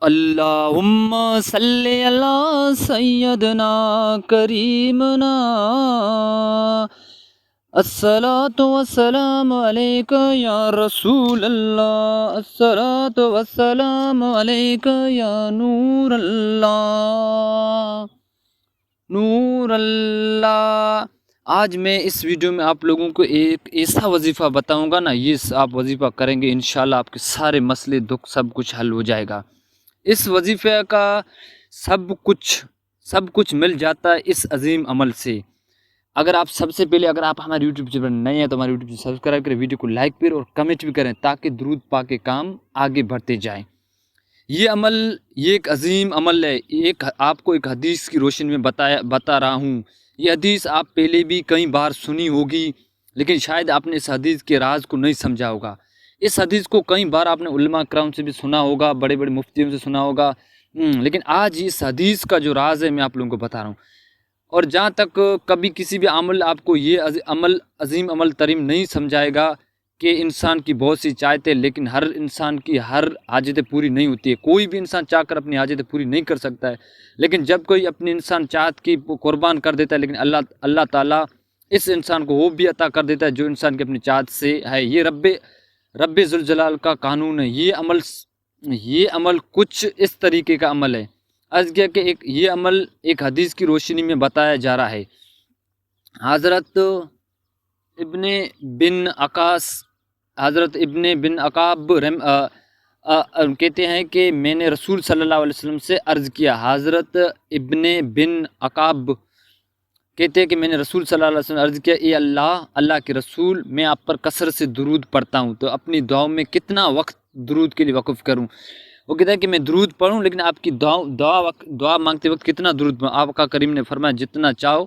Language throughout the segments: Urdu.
اللہم صلی علی سیدنا کریمنا الصلاۃ والسلام علیک یا رسول اللہ، الصلاۃ والسلام علیک یا نور اللہ، نور اللہ۔ آج میں اس ویڈیو میں آپ لوگوں کو ایک ایسا وظیفہ بتاؤں گا نا، یہ آپ وظیفہ کریں گے انشاءاللہ آپ کے سارے مسئلے دکھ سب کچھ حل ہو جائے گا۔ اس وظیفے کا سب کچھ مل جاتا ہے اس عظیم عمل سے۔ اگر آپ سب سے پہلے آپ ہمارے یوٹیوب چینل نئے ہیں تو ہمارے یوٹیوب چینل سبسکرائب کریں، ویڈیو کو لائک بھی اور کمنٹ بھی کریں تاکہ درود پاک کے کام آگے بڑھتے جائیں۔ یہ عمل یہ ایک عظیم عمل ہے، آپ کو ایک حدیث کی روشنی میں بتا رہا ہوں۔ یہ حدیث آپ پہلے بھی کئی بار سنی ہوگی لیکن شاید آپ نے اس حدیث کے راز کو نہیں سمجھا ہوگا۔ اس حدیث کو کئی بار آپ نے علماء کرام سے بھی سنا ہوگا، بڑے بڑے مفتیوں سے سنا ہوگا، لیکن آج اس حدیث کا جو راز ہے میں آپ لوگوں کو بتا رہا ہوں۔ اور جہاں تک کبھی کسی بھی عمل آپ کو یہ عظیم عمل ترین نہیں سمجھائے گا کہ انسان کی بہت سی چاہتے لیکن ہر انسان کی ہر حاجتیں پوری نہیں ہوتی ہے۔ کوئی بھی انسان چاہ کر اپنی حاجتیں پوری نہیں کر سکتا ہے، لیکن جب کوئی اپنی انسان چاہت کی قربان کر دیتا ہے لیکن اللہ تعالیٰ اس انسان کو وہ بھی عطا کر دیتا ہے جو انسان کی اپنی چاہت سے ہے۔ یہ رب ذوالجلال کا قانون ہے۔ یہ عمل کچھ اس طریقے کا عمل ہے۔ عرض کیا کہ یہ عمل ایک حدیث کی روشنی میں بتایا جا رہا ہے۔ حضرت ابن بن عقاب کہتے ہیں کہ میں نے رسول صلی اللہ علیہ وسلم سے عرض کیا۔ حضرت ابن بن عقاب کہتے ہیں کہ میں نے رسول صلی اللہ علیہ وسلم عرض کیا، اے اللہ کے رسول، میں آپ پر کثرت سے درود پڑھتا ہوں تو اپنی دعاؤں میں کتنا وقت درود کے لیے وقف کروں؟ وہ کہتا ہے کہ میں درود پڑھوں لیکن آپ کی دعا مانگتے وقت کتنا درود پڑھوں؟ آپ کا کریم نے فرمایا جتنا چاہو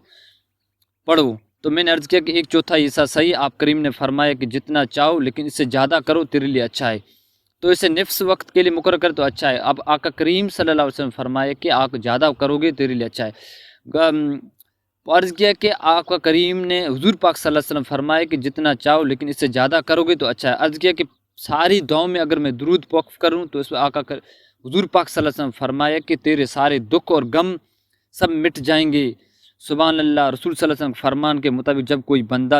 پڑھو۔ تو میں نے عرض کیا کہ 1/4 حصہ صحیح۔ آپ کریم نے فرمایا کہ جتنا چاہو لیکن اس سے زیادہ کرو تیرے لیے اچھا ہے، تو اسے نفس وقت کے لیے مقرر کر تو اچھا ہے۔ اب آقا کریم صلی اللہ علیہ وسلم فرمایا کہ آپ زیادہ کرو گے تیرے لیے اچھا ہے۔ عرض کیا کہ آقا کریم نے حضور پاک صلی اللہ علیہ وسلم فرمایا کہ جتنا چاہو لیکن اس سے زیادہ کرو گے تو اچھا ہے۔ عرض کیا کہ ساری دعاؤں میں اگر میں درود وقف کروں تو اس میں حضور پاک صلی اللہ علیہ وسلم فرمایا کہ تیرے سارے دکھ اور غم سب مٹ جائیں گے۔ سبحان اللہ۔ رسول صلی اللہ علیہ وسلم فرمان کے مطابق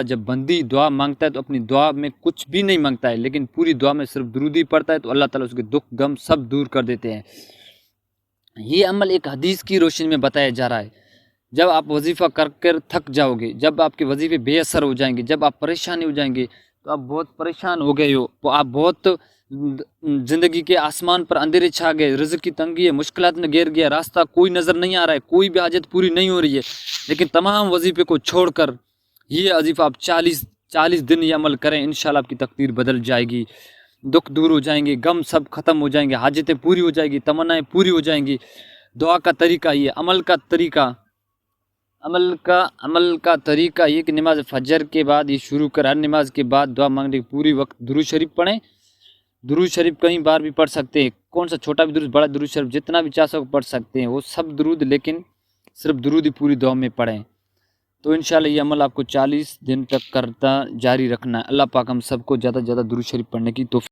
جب بندی دعا مانگتا ہے تو اپنی دعا میں کچھ بھی نہیں مانگتا ہے لیکن پوری دعا میں صرف درود ہی پڑھتا ہے تو اللہ تعالیٰ اس کے دکھ غم سب دور کر دیتے ہیں۔ یہ عمل ایک حدیث کی روشنی میں بتایا جا رہا ہے۔ جب آپ وظیفہ کر تھک جاؤ گے، جب آپ کے وظیفے بے اثر ہو جائیں گے، جب آپ پریشانی ہو جائیں گے تو آپ بہت پریشان ہو گئے ہو، تو آپ بہت زندگی کے آسمان پر اندھیرے چھا گئے، رزق کی تنگی ہے، مشکلات میں گھیر گیا، راستہ کوئی نظر نہیں آ رہا ہے، کوئی بھی حاجت پوری نہیں ہو رہی ہے، لیکن تمام وظیفے کو چھوڑ کر یہ وظیفہ آپ 40 دن یہ عمل کریں، انشاءاللہ آپ کی تقدیر بدل جائے گی، دکھ دور ہو جائیں گے، غم سب ختم ہو جائیں گے، حاجتیں پوری ہو جائیں گی، تمنائیں پوری ہو جائیں گی۔ دعا کا طریقہ یہ، عمل کا طریقہ یہ کہ نماز فجر کے بعد یہ شروع کر، ہر نماز کے بعد دعا مانگنے کے پوری وقت درود شریف پڑھیں۔ درود شریف کئی بار بھی پڑھ سکتے ہیں، کون سا چھوٹا بھی درود بڑا درود شریف جتنا بھی چاہ سکو پڑھ سکتے ہیں، وہ سب درود، لیکن صرف درود ہی پوری دعا میں پڑھیں۔ تو انشاءاللہ یہ عمل آپ کو 40 دن تک کرتا جاری رکھنا ہے۔ اللہ پاک ہم سب کو زیادہ سے زیادہ درود شریف پڑھنے کی توفیق